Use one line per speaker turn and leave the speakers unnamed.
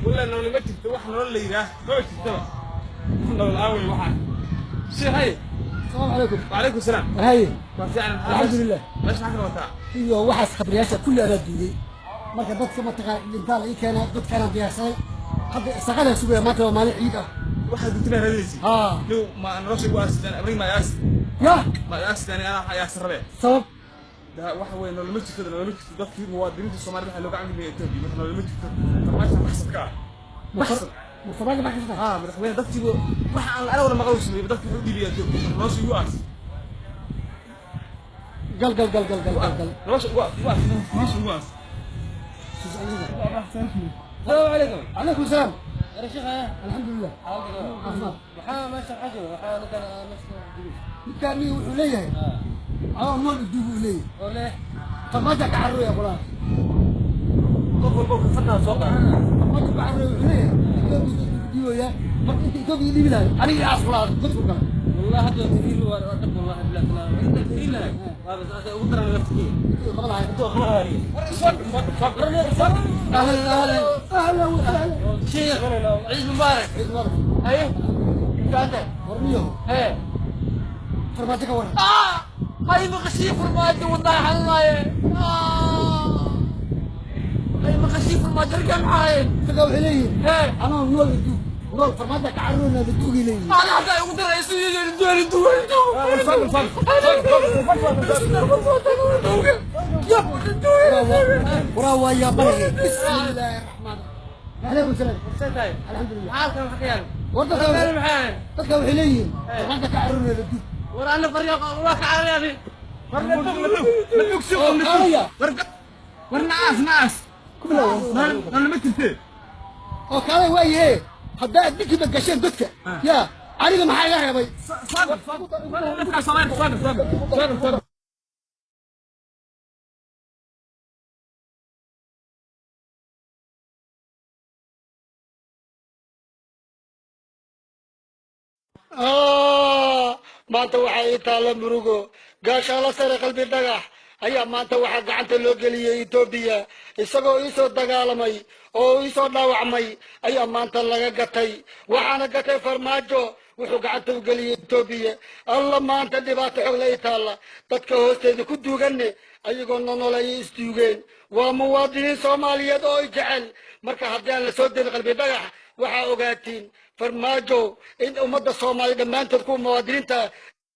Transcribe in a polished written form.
ولا إنه اللي متى واحد ولا اللي يراه ما تكتبه إنه الأول واحد شيء هاي.
السلام عليكم.
وعليكم السلام.
هاي
الحمد
لله.
ماشي معك الوثائق.
iyo waxaas khabriyaasha kulli aad duuday marka dadka ma taqa inta la keena dadkana diyaarsan hadda shaqada suuqa maanta waa maalin ciid ah
واحد قلت له هذيسي لو ما انا راسي واس انا ابري ما ياس ما ياس يعني انا ياس ربع
sabab
ده واحد وين لو مشي كده لو مشي دك في مواطنين الصومال waxa loo gacan leeyahay Ethiopia marka loo mid farmaasha maxsad ka
mustabaga ma xisna
madaxweyne dadkiiba waxa aan ana wala maqal sameeyay dadkii wuxuu dhiibay Ethiopia roosi US
gal
roosi US
السلام عليكم. عليكم السلام. يا شيخ الحمد لله.
waxaa meesha xajo waxaa la kala meesha
كان ليه مول الدوب ليه
oo leh
فما جاك عرو يا فلان
qof fadna soo qaad
فما جاك عرو ليه ديو يا ما انت توبي لي بلا انا اصلا قلت لك
والله هذا دليل وأدب والله بلا كلام انت دليل لك هذا ودر نفسك
والله
انت خلاص
اهلا وسهلا
شيخ عيد مبارك ايه انت عندك
ورميه
ايه
فرماتك ورا
هاي مغشي فرماجة والله حالله هاي مغشي فرماجة رجع معاي
تقول علي
ايه
انا مول الدوب مول فرماتك عرونا بتوقي لي
انا حتى يقدر يسوي
وراوا يا بلغي بسم الله الرحمن الرحيم عليكم السلام الحمد لله
حالكم حكيان
ورد تقول علي فرماتك عرونا بتوقي
ورانا فريق الله تعالى
مدوك شغل ورناس انا متى
oo kale weeye hadda dinki ma gashay dadka ya aniga maxay la reebay
صادق
maanta waxaa ii taalla murugo gaashaala sare qalbi dhagax ayaa maanta waxaa gacanta loo geliyey Itoobiya isagoo ii soo dagaalamay oo ii soo dhaawacmay ayaa maanta laga gatay waxaana gatay farmaajo wuxuu gacanta u geliyey Itoobiya alla maanta dhibaato xog la ii taalla dadka hoosteeda ku duuganne ayagoo nolol ay isduugeen waa muwaadiniin Soomaaliyeed oo i jecel marka haddii aan la soo dirin qalbi dhagax waxaa ogaatiin farmaajo in ummadda Soomaaliyeed dhammaantood ku muwaadiniinta